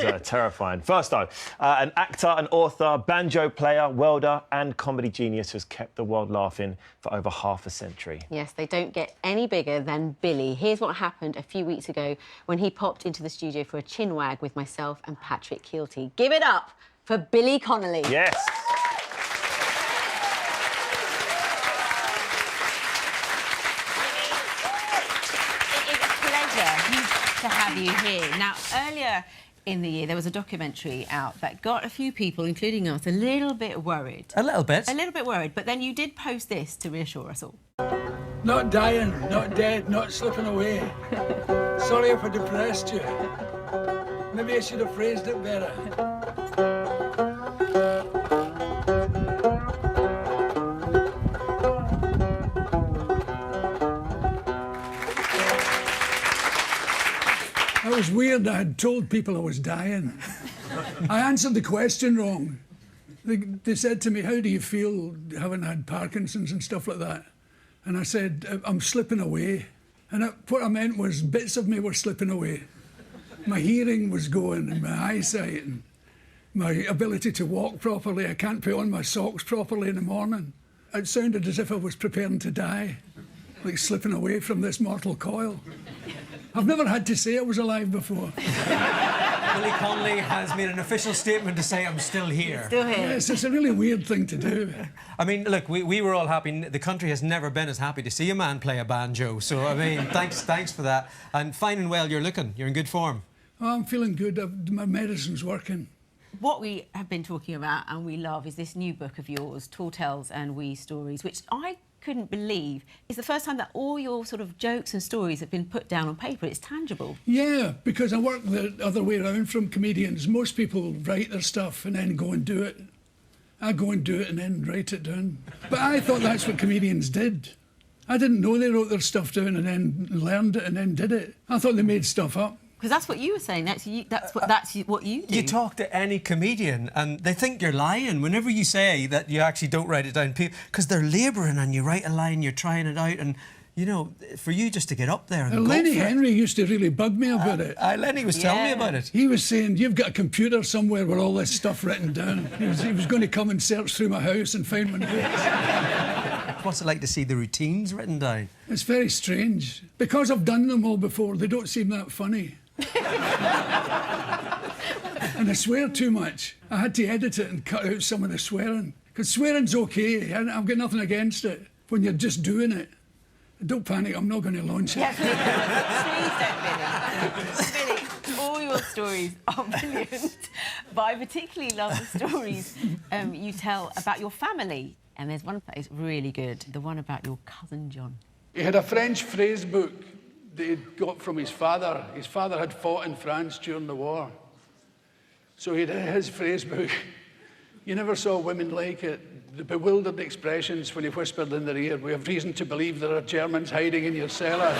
was terrifying. First, though, an actor, an author, banjo player, welder and comedy genius who's kept the world laughing for over half a century. Yes, they don't get any bigger than Billy. Here's what happened a few weeks ago when he popped into the studio for a chin wag with myself and Patrick Keelty. Give it up for Billy Connolly. Yes. To have you here. Now, earlier in the year, there was a documentary out that got a few people, including us, a little bit worried. A little bit. A little bit worried, but then you did post this to reassure us all. Not dying, not dead, not slipping away. Sorry if I depressed you. Maybe I should have phrased it better. It was weird. I had told people I was dying. I answered the question wrong. They said to me, how do you feel having had Parkinson's and stuff like that? And I said, I'm slipping away. And what I meant was bits of me were slipping away. My hearing was going and my eyesight and my ability to walk properly. I can't put on my socks properly in the morning. It sounded as if I was preparing to die, like slipping away from this mortal coil. I've never had to say I was alive before. Billy Connolly has made an official statement to say I'm still here. Still here. Yes, it's a really weird thing to do. I mean, look, we were all happy. The country has never been as happy to see a man play a banjo. So, I mean, thanks for that. And fine and well, you're looking. You're in good form. Oh, I'm feeling good. My medicine's working. What we have been talking about and we love is this new book of yours, Tall Tales and Wee Stories, which I couldn't believe is the first time that all your sort of jokes and stories have been put down on paper. It's tangible. Yeah, because I work the other way around from comedians. Most people write their stuff and then go and do it. I go and do it and then write it down. But I thought that's what comedians did. I didn't know they wrote their stuff down and then learned it and then did it. I thought they made stuff up. Because that's what you were saying. That's what you do. You talk to any comedian and they think you're lying whenever you say that you actually don't write it down. Because they're labouring and you write a line, you're trying it out, and, you know, for you just to get up there and go Lenny for Henry used to really bug me about it. Lenny was telling me about it. He was saying, you've got a computer somewhere with all this stuff written down. He was going to come and search through my house and find my notes. What's it like to see the routines written down? It's very strange. Because I've done them all before, they don't seem that funny. And I swear too much. I had to edit it and cut out some of the swearing. Because swearing's OK. I've got nothing against it when you're just doing it. Don't panic, I'm not going to launch it. Please don't, Billy. Billy, all your stories are brilliant. But I particularly love the stories you tell about your family. And there's one that is really good, the one about your cousin John. He had a French phrase book that he'd got from his father. His father had fought in France during the war. So he had his phrase book. You never saw women like it. The bewildered expressions when he whispered in their ear, we have reason to believe there are Germans hiding in your cellar.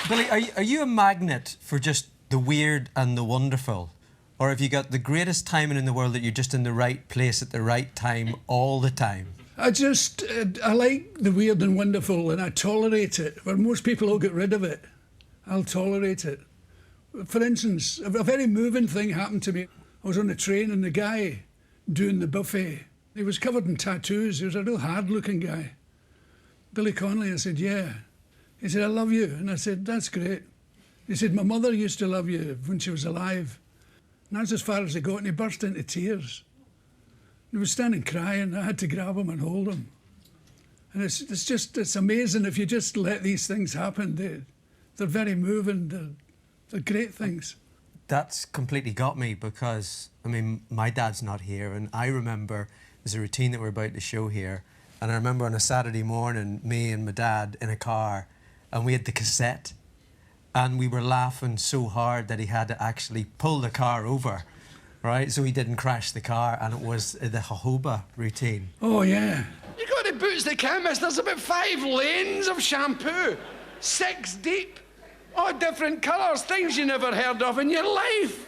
Billy, are you a magnet for just the weird and the wonderful? Or have you got the greatest timing in the world that you're just in the right place at the right time all the time? I like the weird and wonderful and I tolerate it. Where most people will get rid of it, I'll tolerate it. For instance, a very moving thing happened to me. I was on a train and the guy doing the buffet, he was covered in tattoos. He was a real hard-looking guy. Billy Connolly, I said, yeah. He said, I love you. And I said, that's great. He said, my mother used to love you when she was alive. And that's as far as he got, and he burst into tears. He was standing crying. I had to grab him and hold him. And it's amazing if you just let these things happen. They're very moving. They're great things. That's completely got me because, I mean, my dad's not here and I remember there's a routine that we're about to show here and I remember on a Saturday morning, me and my dad in a car and we had the cassette and we were laughing so hard that he had to actually pull the car over, right? So he didn't crash the car and it was the jojoba routine. Oh, yeah. You go to Boots the Chemist, there's about 5 lanes of shampoo, 6 deep. All different colours, things you never heard of in your life.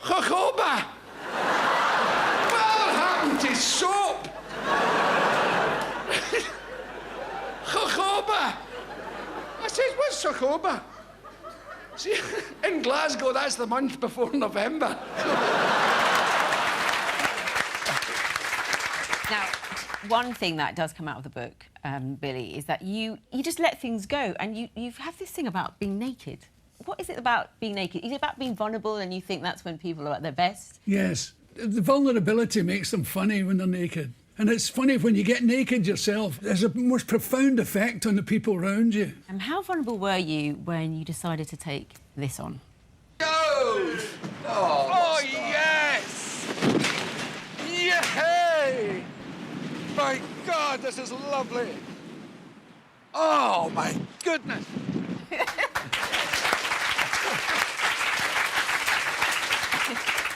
Jojoba. Whatever happened to soap? Jojoba. says, what's Socoba? See, in Glasgow, that's the month before November. Now, one thing that does come out of the book, Billy, is that you just let things go, and you have this thing about being naked. What is it about being naked? Is it about being vulnerable, and you think that's when people are at their best? Yes. The vulnerability makes them funny when they're naked. And it's funny when you get naked yourself. There's a most profound effect on the people around you. And how vulnerable were you when you decided to take this on? Go! Oh yes! Yay! My God, this is lovely. Oh, my goodness.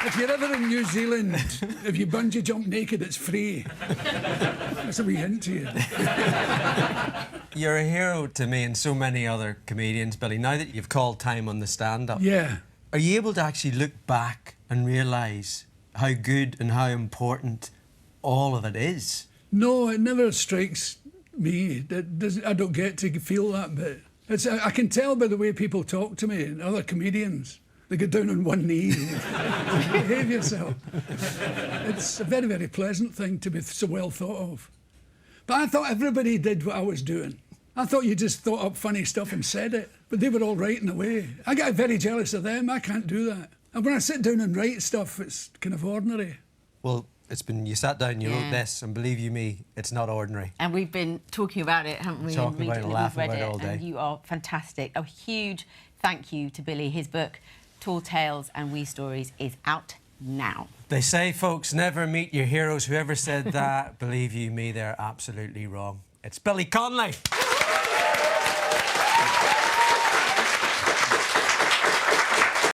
If you're ever in New Zealand, if you bungee jump naked, it's free. That's a wee hint to you. You're a hero to me and so many other comedians, Billy. Now that you've called time on the stand-up, Yeah. are you able to actually look back and realise how good and how important all of it is? No, it never strikes me. I don't get to feel that bit. I can tell by the way people talk to me and other comedians. They get down on one knee and behave yourself. It's a very, very pleasant thing to be so well thought of. But I thought everybody did what I was doing. I thought you just thought up funny stuff and said it, but they were all writing away. I get very jealous of them. I can't do that. And when I sit down and write stuff, it's kind of ordinary. Well, you sat down, you Yeah. wrote this, and believe you me, it's not ordinary. And we've been talking about it, haven't we? Talking and about it, reading laughing we've read about it all day. And you are fantastic. A huge thank you to Billy. His book, Tall Tales and Wee Stories, is out now. They say, folks, never meet your heroes. Whoever said that, believe you me, they're absolutely wrong. It's Billy Connolly.